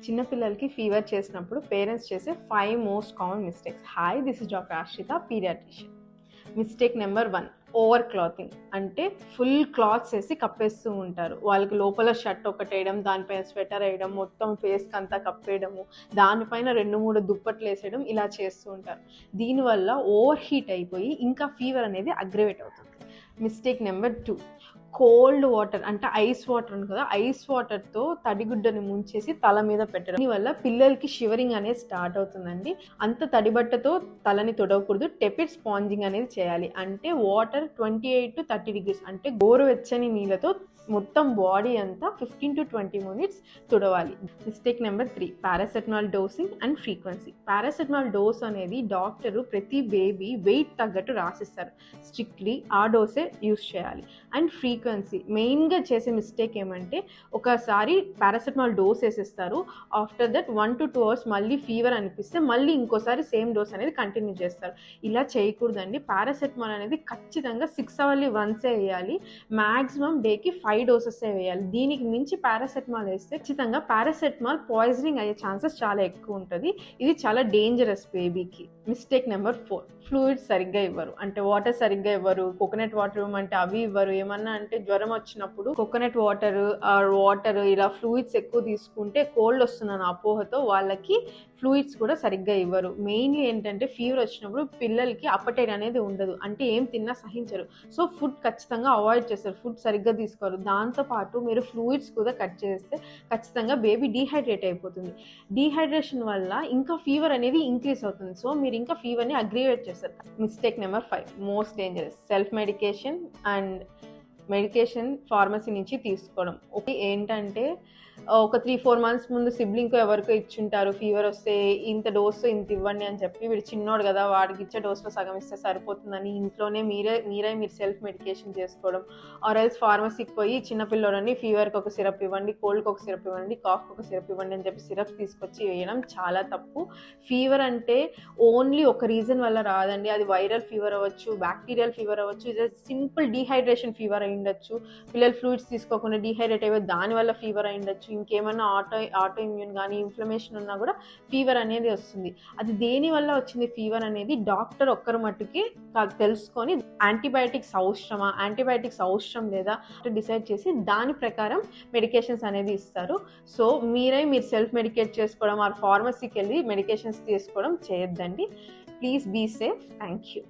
చిన్న పిల్లలకి ఫీవర్ చేసినప్పుడు పేరెంట్స్ చేసే 5 most common mistakes. Hi, this is doctor Ashrita, paediatrician. Mistake number 1, over clothing. అంటే ఫుల్ క్లాత్స్ వేసి కప్పేస్తూ ఉంటారు. వాళ్ళకి లోపల షర్ట్ ఒకటి వేయడం, దానిపైన స్వెటర్ వేయడం, మొత్తం ఫేస్కి అంతా కప్పేయడము, దానిపైన 2-3 దుప్పట్లు వేసేయడం, ఇలా చేస్తూ ఉంటారు. దీనివల్ల ఓవర్ హీట్ అయిపోయి ఇంకా ఫీవర్ అనేది అగ్రవేట్ అవుతుంది. మిస్టేక్ నెంబర్ 2, కోల్డ్ వాటర్ అంటే ఐస్ వాటర్ ఉంది కదా, ఐస్ వాటర్తో తడిగుడ్డని ముంచేసి తల మీద పెట్టడం. దీనివల్ల పిల్లలకి షివరింగ్ అనేది స్టార్ట్ అవుతుందండి. అంత తడిబట్టతో తలని తొడవకూడదు. టెపిడ్ స్పాంజింగ్ అనేది చేయాలి. అంటే వాటర్ 28 to 30 degrees అంటే గోరువెచ్చని నీళ్ళతో మొత్తం బాడీ అంతా 15 to 20 minutes తుడవాలి. Mistake number 3, paracetamol dosing and frequency. Paracetamol dose అనేది డాక్టరు ప్రతి బేబీ వెయిట్ తగ్గట్టు రాసిస్తారు. స్ట్రిక్ట్లీ ఆ డోసే యూస్ చేయాలి. అండ్ ఫ్రీక్వెన్సీ మెయిన్గా చేసే మిస్టేక్ ఏమంటే, ఒకసారి పారాసెటమాల్ డోస్ వేసేస్తారు. ఆఫ్టర్ దట్ 1 to 2 hours మళ్ళీ ఫీవర్ అనిపిస్తే మళ్ళీ ఇంకోసారి సేమ్ డోస్ అనేది కంటిన్యూ చేస్తారు. ఇలా చేయకూడదండి. పారాసెటమాల్ అనేది ఖచ్చితంగా 6 hourly వన్సే వేయాలి. మ్యాక్సిమం డేకి 5 డోసెస్ వేయాలి. దీనికి మించి పారాసెటమాల్ వేస్తే ఖచ్చితంగా పారాసెటమాల్ పాయిజనింగ్ అయ్యే ఛాన్సెస్ చాలా ఎక్కువ ఉంటుంది. ఇది చాలా డేంజరస్ బేబీకి. మిస్టేక్ నెంబర్ 4, ఫ్లూయిడ్స్ సరిగ్గా ఇవ్వరు. అంటే వాటర్ సరిగ్గా ఇవ్వరు. కోకోనట్ వాటర్ ఇవ్వమంటే అవి ఇవ్వరు. ఏమన్నా అంటే జ్వరం వచ్చినప్పుడు కోకోనట్ వాటర్ ఇలా ఫ్లూయిడ్స్ ఎక్కువ తీసుకుంటే కోల్డ్ వస్తుందని అపోహతో వాళ్ళకి ఫ్లూయిడ్స్ కూడా సరిగ్గా ఇవ్వరు. మెయిన్లీ ఏంటంటే ఫీవర్ వచ్చినప్పుడు పిల్లలకి అప్పటైట్ అనేది ఉండదు. అంటే ఏం తిన్నా సహించరు. సో ఫుడ్ ఖచ్చితంగా అవాయిడ్ చేస్తారు. ఫుడ్ సరిగ్గా తీసుకోరు. దాంతోపాటు మీరు ఫ్లూయిడ్స్ కూడా కట్ చేస్తే ఖచ్చితంగా బేబీ డీహైడ్రేట్ అయిపోతుంది. డీహైడ్రేషన్ వల్ల ఇంకా ఫీవర్ అనేది ఇంక్రీజ్ అవుతుంది. సో మీరు ఇంకా ఫీవర్ని అగ్రివేట్ చేస్తారు. Mistake number 5, most dangerous, self medication and medication pharmacy నుంచి తీసుకోవడం. ఒకటి ఏంటంటే, ఒక 3-4 months ముందు సిబ్లింగ్కో ఎవరికో ఇచ్చుంటారు. ఫీవర్ వస్తే ఇంత డోసు ఇంత ఇవ్వండి అని చెప్పి, వీడు చిన్నోడు కదా వాడికి ఇచ్చే డోస్లో సగం ఇస్తే సరిపోతుందని ఇంట్లోనే మీరు సెల్ఫ్ మెడికేషన్ చేసుకోవడం. ఆర్ ఎల్స్ ఫార్మసీకి పోయి చిన్నపిల్లోడని ఫీవర్కి ఒక సిరప్ ఇవ్వండి, కోల్డ్కి ఒక సిరప్ ఇవ్వండి, కాఫ్కి ఒక సిరప్ ఇవ్వండి అని చెప్పి సిరప్స్ తీసుకొచ్చి వేయడం చాలా తప్పు. ఫీవర్ అంటే ఓన్లీ ఒక రీజన్ వల్ల రాదండి. అది వైరల్ ఫీవర్ అవ్వచ్చు, బ్యాక్టీరియల్ ఫీవర్ అవ్వచ్చు, ఇది సింపుల్ డీహైడ్రేషన్ ఫీవర్ అయి ఉండొచ్చు. పిల్లలు ఫ్లూయిడ్స్ తీసుకోకుండా డీహైడ్రేట్ అయ్యే దానివల్ల ఫీవర్ అయి ఉండొచ్చు. ఇంకేమన్నా ఆటో ఇమ్యూన్ కానీ ఇన్ఫ్లమేషన్ ఉన్నా కూడా ఫీవర్ అనేది వస్తుంది. అది దేని వల్ల వచ్చింది ఫీవర్ అనేది డాక్టర్ ఒక్కరు మట్టుకి తెలుసుకొని యాంటీబయాటిక్స్ అవసరం లేదా డిసైడ్ చేసి దాని ప్రకారం మెడికేషన్స్ అనేది ఇస్తారు. సో మీరు సెల్ఫ్ మెడికేట్ చేసుకోవడం ఆర్ ఫార్మసీకి వెళ్ళి మెడికేషన్స్ తీసుకోవడం చేయొద్దండి. Please be safe. Thank you.